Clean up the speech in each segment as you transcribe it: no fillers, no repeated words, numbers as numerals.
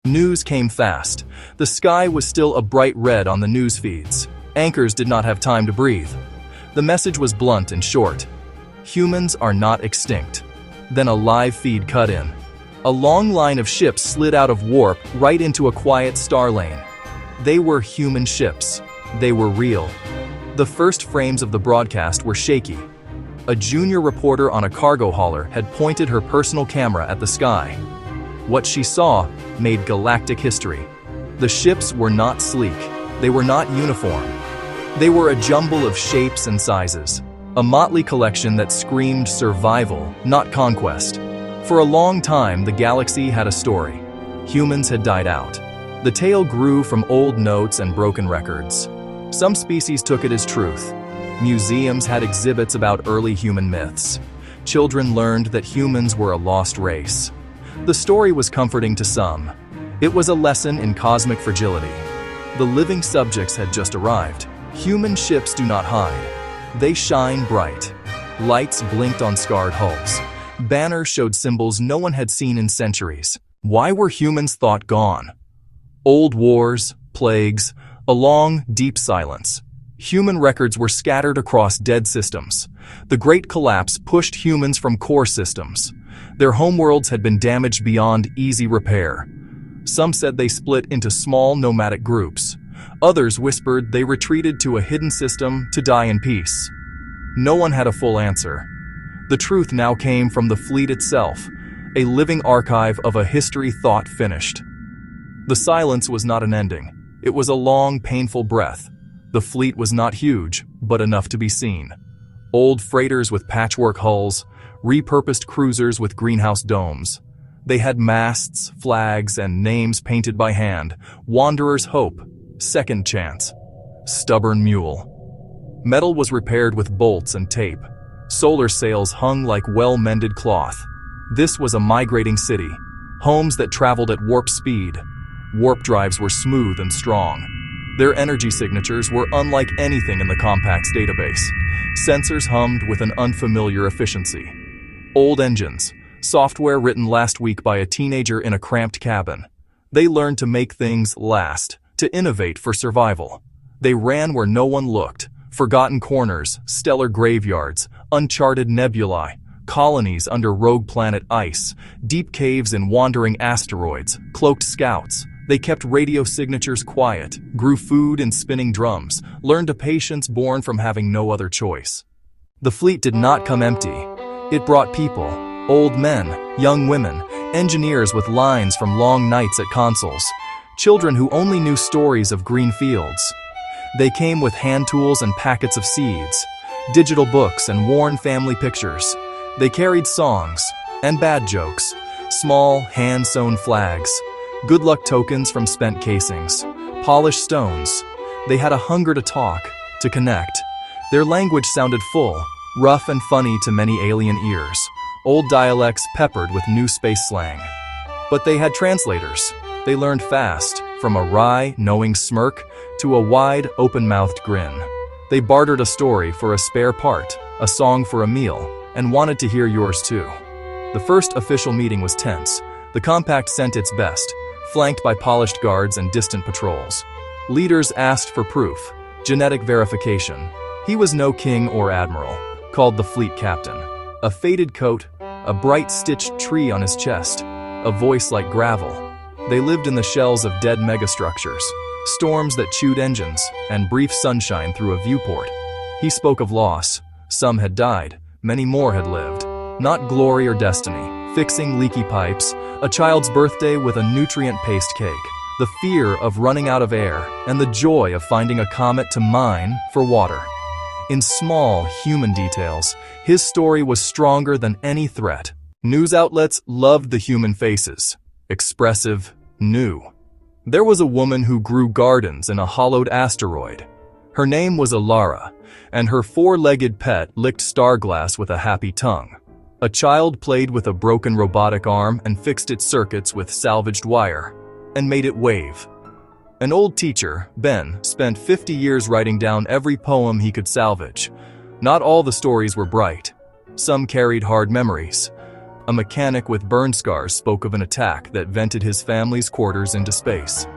News came fast. The sky was still a bright red on the news feeds. Anchors did not have time to breathe. The message was blunt and short. Humans are not extinct. Then a live feed cut in. A long line of ships slid out of warp right into a quiet star lane. They were human ships. They were real. The first frames of the broadcast were shaky. A junior reporter on a cargo hauler had pointed her personal camera at the sky. What she saw made galactic history. The ships were not sleek. They were not uniform. They were a jumble of shapes and sizes. A motley collection that screamed survival, not conquest. For a long time, the galaxy had a story. Humans had died out. The tale grew from old notes and broken records. Some species took it as truth. Museums had exhibits about early human myths. Children learned that humans were a lost race. The story was comforting to some. It was a lesson in cosmic fragility. The living subjects had just arrived. Human ships do not hide. They shine bright. Lights blinked on scarred hulls. Banners showed symbols no one had seen in centuries. Why were humans thought gone? Old wars, plagues, a long, deep silence. Human records were scattered across dead systems. The Great Collapse pushed humans from core systems. Their homeworlds had been damaged beyond easy repair. Some said they split into small nomadic groups. Others whispered they retreated to a hidden system to die in peace. No one had a full answer. The truth now came from the fleet itself, a living archive of a history thought finished. The silence was not an ending. It was a long, painful breath. The fleet was not huge, but enough to be seen. Old freighters with patchwork hulls, repurposed cruisers with greenhouse domes. They had masts, flags, and names painted by hand. Wanderer's Hope, Second Chance, Stubborn Mule. Metal was repaired with bolts and tape. Solar sails hung like well-mended cloth. This was a migrating city. Homes that traveled at warp speed. Warp drives were smooth and strong. Their energy signatures were unlike anything in the Compact's database. Sensors hummed with an unfamiliar efficiency. Old engines, software written last week by a teenager in a cramped cabin. They learned to make things last, to innovate for survival. They ran where no one looked. Forgotten corners, stellar graveyards, uncharted nebulae, colonies under rogue planet ice, deep caves in wandering asteroids, cloaked scouts. They kept radio signatures quiet, grew food in spinning drums, learned a patience born from having no other choice. The fleet did not come empty. It brought people, old men, young women, engineers with lines from long nights at consoles, children who only knew stories of green fields. They came with hand tools and packets of seeds, digital books and worn family pictures. They carried songs and bad jokes, small hand-sewn flags, good luck tokens from spent casings, polished stones. They had a hunger to talk, to connect. Their language sounded full, rough and funny to many alien ears, old dialects peppered with new space slang. But they had translators. They learned fast, from a wry, knowing smirk to a wide, open-mouthed grin. They bartered a story for a spare part, a song for a meal, and wanted to hear yours too. The first official meeting was tense. The Compact sent its best, flanked by polished guards and distant patrols. Leaders asked for proof, genetic verification. He was no king or admiral, called the fleet captain. A faded coat, a bright stitched tree on his chest, a voice like gravel. They lived in the shells of dead megastructures, storms that chewed engines, and brief sunshine through a viewport. He spoke of loss. Some had died, many more had lived. Not glory or destiny, fixing leaky pipes, a child's birthday with a nutrient-paced cake, the fear of running out of air, and the joy of finding a comet to mine for water. In small, human details, his story was stronger than any threat. News outlets loved the human faces. Expressive, new. There was a woman who grew gardens in a hollowed asteroid. Her name was Alara, and her four-legged pet licked star glass with a happy tongue. A child played with a broken robotic arm and fixed its circuits with salvaged wire, and made it wave. An old teacher, Ben, spent 50 years writing down every poem he could salvage. Not all the stories were bright. Some carried hard memories. A mechanic with burn scars spoke of an attack that vented his family's quarters into space.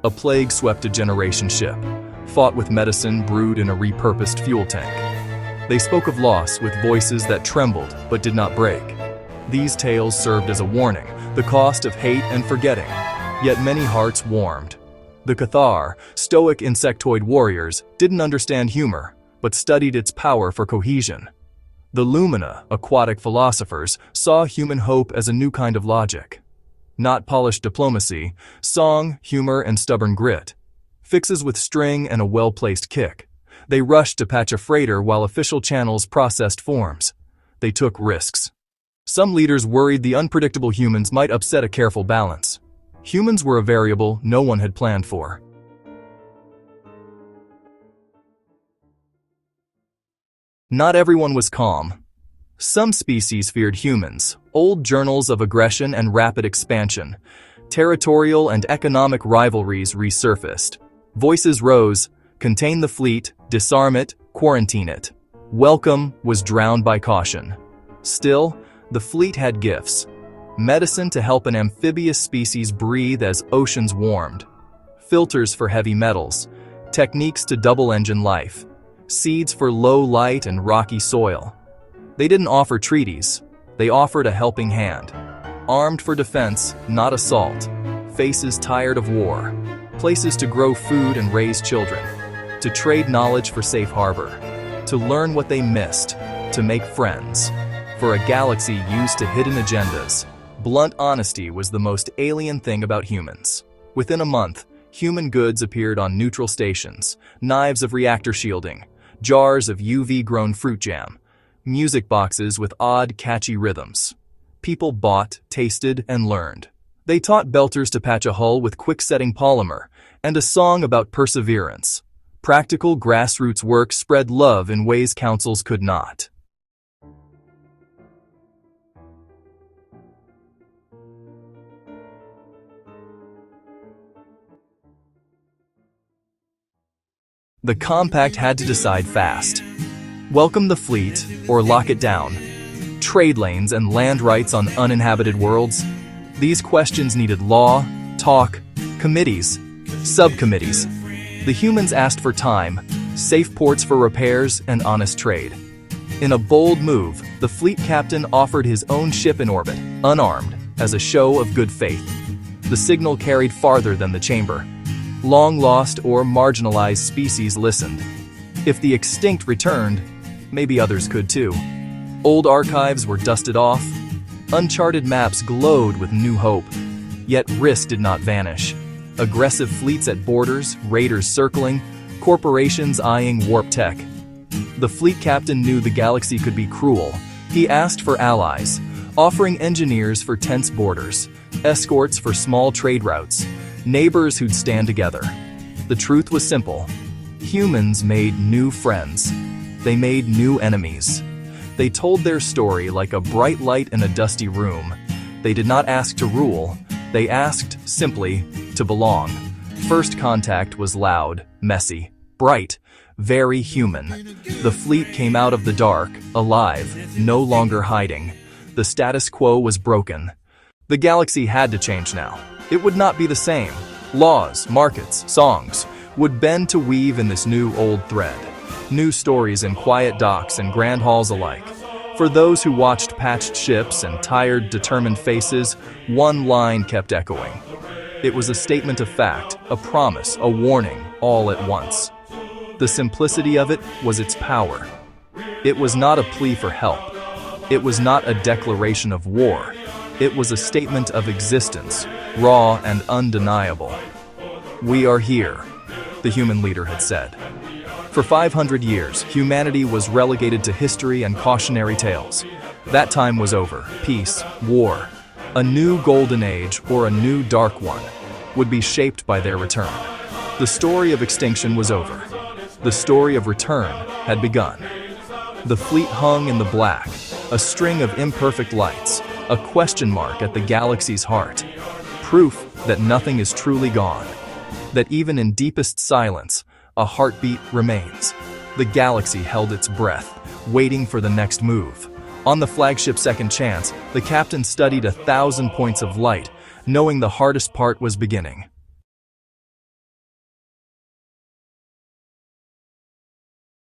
A plague swept a generation ship, fought with medicine brewed in a repurposed fuel tank. They spoke of loss with voices that trembled but did not break. These tales served as a warning, the cost of hate and forgetting. Yet many hearts warmed. The Cathar, stoic insectoid warriors, didn't understand humor, but studied its power for cohesion. The Lumina, aquatic philosophers, saw human hope as a new kind of logic. Not polished diplomacy, song, humor, and stubborn grit. Fixes with string and a well-placed kick. They rushed to patch a freighter while official channels processed forms. They took risks. Some leaders worried the unpredictable humans might upset a careful balance. Humans were a variable no one had planned for. Not everyone was calm. Some species feared humans. Old journals of aggression and rapid expansion. Territorial and economic rivalries resurfaced. Voices rose: contain the fleet, disarm it, quarantine it. Welcome was drowned by caution. Still, the fleet had gifts. Medicine to help an amphibious species breathe as oceans warmed. Filters for heavy metals. Techniques to double-engine life. Seeds for low light and rocky soil. They didn't offer treaties. They offered a helping hand. Armed for defense, not assault. Faces tired of war. Places to grow food and raise children. To trade knowledge for safe harbor. To learn what they missed. To make friends. For a galaxy used to hidden agendas, blunt honesty was the most alien thing about humans. Within a month, human goods appeared on neutral stations, knives of reactor shielding, jars of UV-grown fruit jam, music boxes with odd, catchy rhythms. People bought, tasted, and learned. They taught belters to patch a hull with quick-setting polymer, and a song about perseverance. Practical grassroots work spread love in ways councils could not. The Compact had to decide fast. Welcome the fleet, or lock it down. Trade lanes and land rights on uninhabited worlds. These questions needed law, talk, committees, subcommittees. The humans asked for time, safe ports for repairs, and honest trade. In a bold move, the fleet captain offered his own ship in orbit, unarmed, as a show of good faith. The signal carried farther than the chamber. Long-lost or marginalized species listened. If the extinct returned, maybe others could too. Old archives were dusted off. Uncharted maps glowed with new hope. Yet risk did not vanish. Aggressive fleets at borders, raiders circling, corporations eyeing warp tech. The fleet captain knew the galaxy could be cruel. He asked for allies, offering engineers for tense borders, escorts for small trade routes, neighbors who'd stand together. The truth was simple. Humans made new friends. They made new enemies. They told their story like a bright light in a dusty room. They did not ask to rule. They asked, simply, to belong. First contact was loud, messy, bright, very human. The fleet came out of the dark, alive, no longer hiding. The status quo was broken. The galaxy had to change now. It would not be the same. Laws, markets, songs would bend to weave in this new old thread. New stories in quiet docks and grand halls alike. For those who watched patched ships and tired, determined faces, one line kept echoing. It was a statement of fact, a promise, a warning, all at once. The simplicity of it was its power. It was not a plea for help. It was not a declaration of war. It was a statement of existence, raw and undeniable. "We are here," the human leader had said. For 500 years, humanity was relegated to history and cautionary tales. That time was over. Peace, war, a new golden age or a new dark one would be shaped by their return. The story of extinction was over. The story of return had begun. The fleet hung in the black, a string of imperfect lights, a question mark at the galaxy's heart. Proof that nothing is truly gone. That even in deepest silence, a heartbeat remains. The galaxy held its breath, waiting for the next move. On the flagship Second Chance, the captain studied 1,000 points of light, knowing the hardest part was beginning.